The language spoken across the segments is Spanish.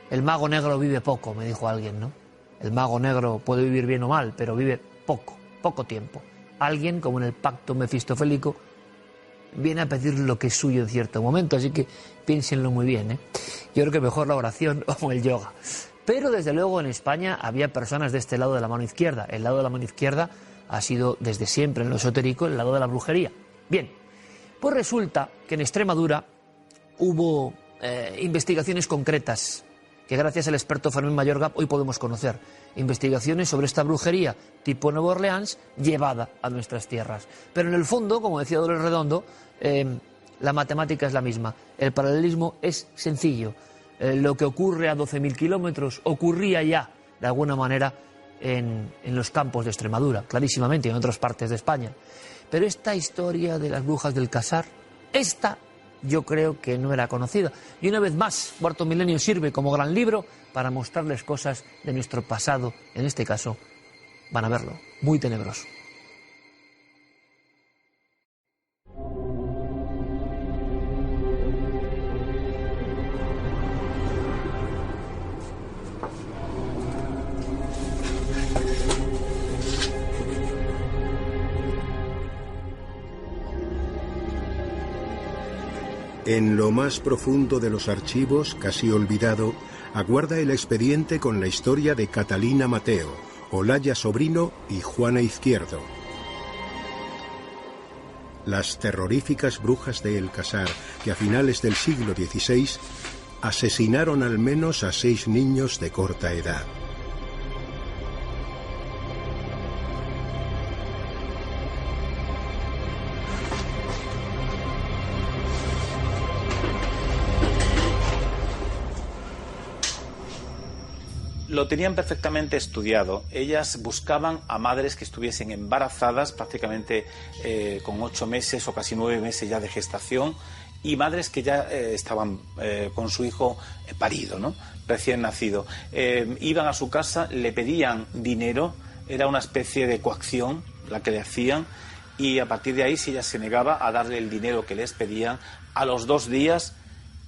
El mago negro vive poco, me dijo alguien, ¿no? El mago negro puede vivir bien o mal, pero vive poco tiempo. Alguien, como en el pacto mefistofélico, viene a pedir lo que es suyo en cierto momento, así que piénsenlo muy bien, ¿eh? Yo creo que mejor la oración o el yoga. Pero desde luego en España había personas de este lado de la mano izquierda. El lado de la mano izquierda ha sido desde siempre en lo esotérico el lado de la brujería. Bien, pues resulta que en Extremadura hubo investigaciones concretas que gracias al experto Fermín Mayorga hoy podemos conocer. Investigaciones sobre esta brujería tipo Nueva Orleans llevada a nuestras tierras. Pero en el fondo, como decía Dolores Redondo, la matemática es la misma. El paralelismo es sencillo. Lo que ocurre a 12.000 kilómetros ocurría ya, de alguna manera, en los campos de Extremadura, clarísimamente, y en otras partes de España. Pero esta historia de las brujas del Casar, esta yo creo que no era conocida. Y una vez más, Cuarto Milenio sirve como gran libro para mostrarles cosas de nuestro pasado, en este caso, van a verlo, muy tenebroso. En lo más profundo de los archivos, casi olvidado, aguarda el expediente con la historia de Catalina Mateo, Olaya Sobrino y Juana Izquierdo. Las terroríficas brujas de El Casar, que a finales del siglo XVI asesinaron al menos a 6 niños de corta edad. Lo tenían perfectamente estudiado. Ellas buscaban a madres que estuviesen embarazadas prácticamente con 8 meses o casi 9 meses ya de gestación, y madres que ya estaban con su hijo parido, ¿no? Recién nacido. Iban a su casa, le pedían dinero, era una especie de coacción la que le hacían, y a partir de ahí, si ella se negaba a darle el dinero que les pedían, a los 2 días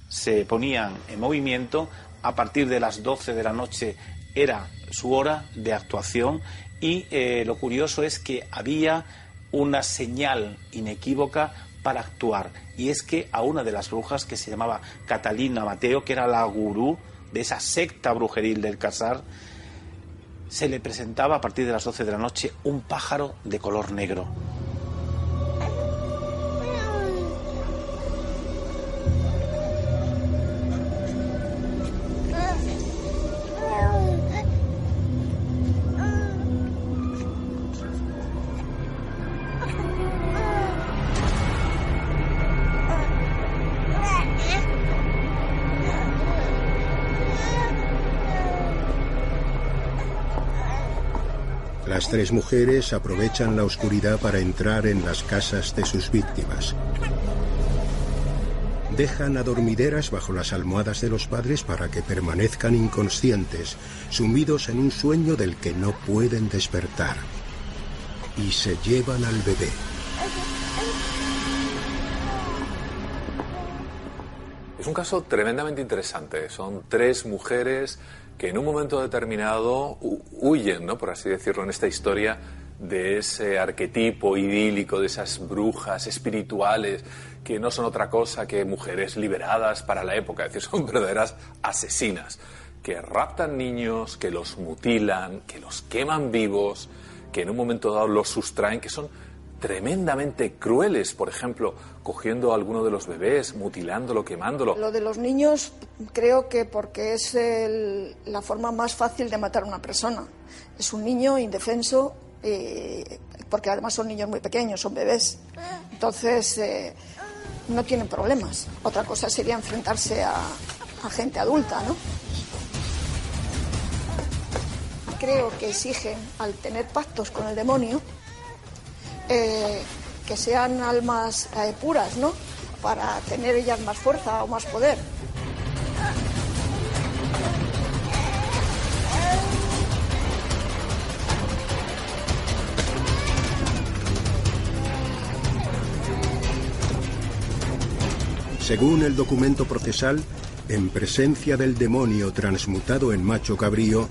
se ponían en movimiento. A partir de las 12 de la noche era su hora de actuación, y lo curioso es que había una señal inequívoca para actuar, y es que a una de las brujas, que se llamaba Catalina Mateo, que era la gurú de esa secta brujeril del Casar, se le presentaba a partir de las 12 de la noche un pájaro de color negro. Las 3 mujeres aprovechan la oscuridad para entrar en las casas de sus víctimas. Dejan a dormideras bajo las almohadas de los padres para que permanezcan inconscientes, sumidos en un sueño del que no pueden despertar. Y se llevan al bebé. Es un caso tremendamente interesante. Son 3 mujeres que en un momento determinado huyen, ¿no?, por así decirlo, en esta historia, de ese arquetipo idílico, de esas brujas espirituales que no son otra cosa que mujeres liberadas para la época. Es decir, son verdaderas asesinas que raptan niños, que los mutilan, que los queman vivos, que en un momento dado los sustraen, que son tremendamente crueles, por ejemplo, cogiendo a alguno de los bebés, mutilándolo, quemándolo. Lo de los niños creo que porque es la forma más fácil de matar a una persona. Es un niño indefenso, porque además son niños muy pequeños, son bebés. Entonces no tienen problemas. Otra cosa sería enfrentarse a gente adulta, ¿no? Creo que exigen, al tener pactos con el demonio, que sean almas puras, ¿no?, para tener ellas más fuerza o más poder. Según el documento procesal, En presencia del demonio transmutado en macho cabrío,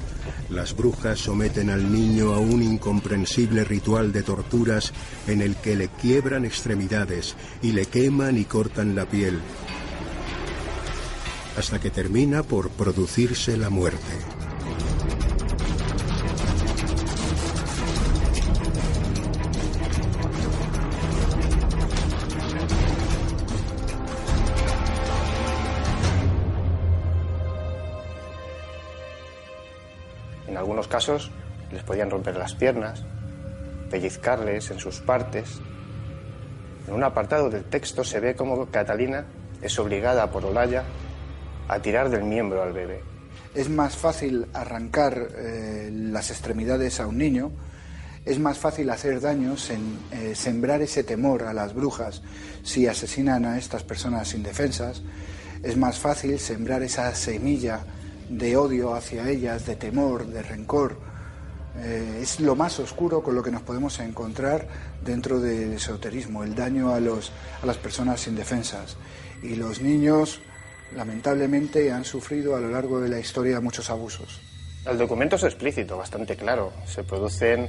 las brujas someten al niño a un incomprensible ritual de torturas en el que le quiebran extremidades y le queman y cortan la piel, hasta que termina por producirse la muerte. En algunos casos les podían romper las piernas, pellizcarles en sus partes. En un apartado del texto se ve cómo Catalina es obligada por Olalla a tirar del miembro al bebé. Es más fácil arrancar las extremidades a un niño, es más fácil hacer daños, sembrar ese temor a las brujas si asesinan a estas personas indefensas, es más fácil sembrar esa semilla de odio hacia ellas, de temor, de rencor. Es lo más oscuro con lo que nos podemos encontrar dentro del esoterismo, el daño a las personas indefensas. Y los niños, lamentablemente, han sufrido a lo largo de la historia muchos abusos. El documento es explícito, bastante claro. Se producen,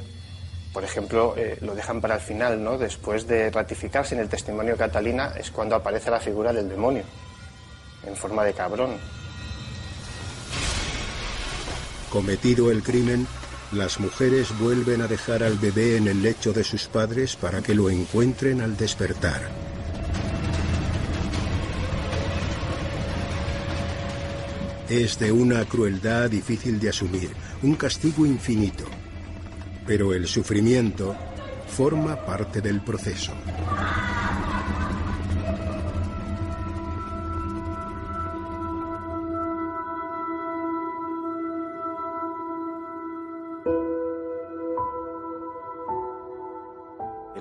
por ejemplo, lo dejan para el final, ¿no? Después de ratificarse en el testimonio de Catalina es cuando aparece la figura del demonio, en forma de cabrón. Cometido el crimen, las mujeres vuelven a dejar al bebé en el lecho de sus padres para que lo encuentren al despertar. Es de una crueldad difícil de asumir, un castigo infinito. Pero el sufrimiento forma parte del proceso.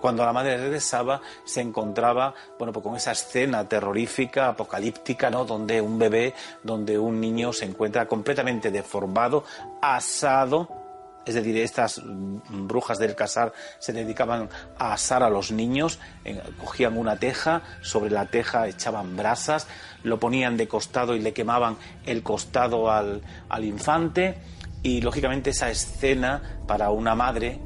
Cuando la madre regresaba, se encontraba, bueno, pues con esa escena terrorífica, apocalíptica, ¿no? Donde un bebé, donde un niño se encuentra completamente deformado, asado. Es decir, estas brujas del Casar se dedicaban a asar a los niños, cogían una teja, sobre la teja echaban brasas, lo ponían de costado y le quemaban el costado al infante. Y lógicamente esa escena para una madre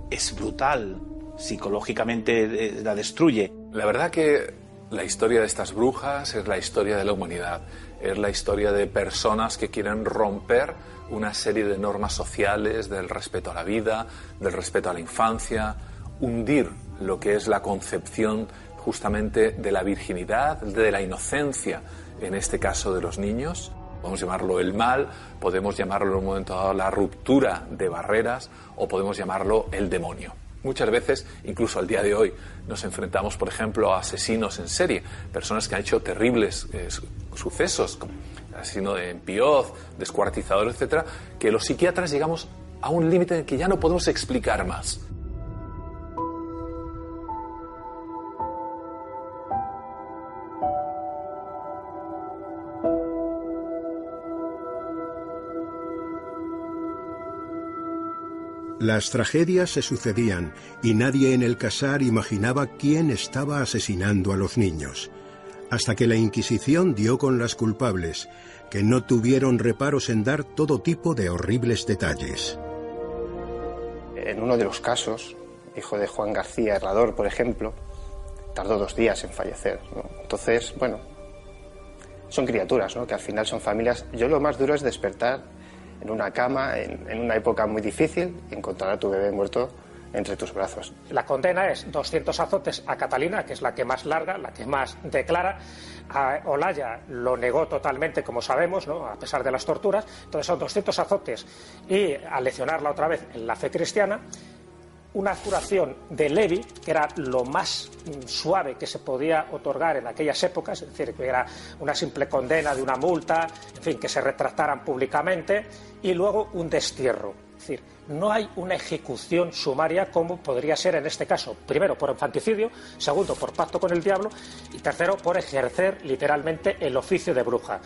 es brutal. Psicológicamente la destruye. La verdad que la historia de estas brujas es la historia de la humanidad, es la historia de personas que quieren romper una serie de normas sociales del respeto a la vida, del respeto a la infancia, hundir lo que es la concepción justamente de la virginidad, de la inocencia, en este caso de los niños. Podemos llamarlo el mal, podemos llamarlo en un momento dado la ruptura de barreras o podemos llamarlo el demonio. Muchas veces, incluso al día de hoy, nos enfrentamos, por ejemplo, a asesinos en serie, personas que han hecho terribles sucesos, como el asesino de Pioz, descuartizador, etcétera, que los psiquiatras llegamos a un límite en que ya no podemos explicar más. Las tragedias se sucedían y nadie en el Casar imaginaba quién estaba asesinando a los niños, hasta que la Inquisición dio con las culpables, que no tuvieron reparos en dar todo tipo de horribles detalles. En uno de los casos, hijo de Juan García Herrador, por ejemplo, tardó 2 días en fallecer, ¿no? Entonces, bueno, son criaturas, ¿no? Que al final son familias. Yo lo más duro es despertar en una cama, en una época muy difícil, y encontrar a tu bebé muerto entre tus brazos. La condena es 200 azotes a Catalina, que es la que más larga, la que más declara. A Olalla lo negó totalmente, como sabemos, ¿no? A pesar de las torturas. Entonces son 200 azotes y a leccionarla otra vez en la fe cristiana. Una curación de Levi, que era lo más suave que se podía otorgar en aquellas épocas, es decir, que era una simple condena de una multa, en fin, que se retractaran públicamente, y luego un destierro. Es decir, no hay una ejecución sumaria como podría ser en este caso. Primero, por infanticidio, segundo, por pacto con el diablo, y tercero, por ejercer literalmente el oficio de bruja.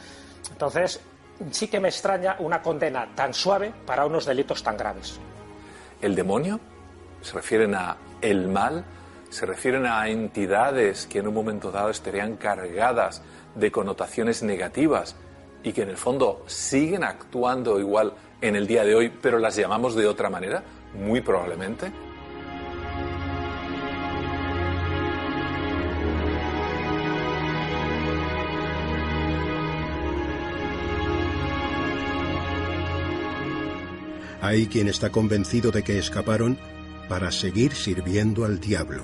Entonces, sí que me extraña una condena tan suave para unos delitos tan graves. ¿El demonio? Se refieren a el mal, se refieren a entidades que en un momento dado estarían cargadas de connotaciones negativas y que en el fondo siguen actuando igual en el día de hoy, pero las llamamos de otra manera, muy probablemente. Hay quien está convencido de que escaparon para seguir sirviendo al diablo,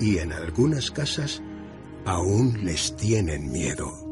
y en algunas casas aún les tienen miedo.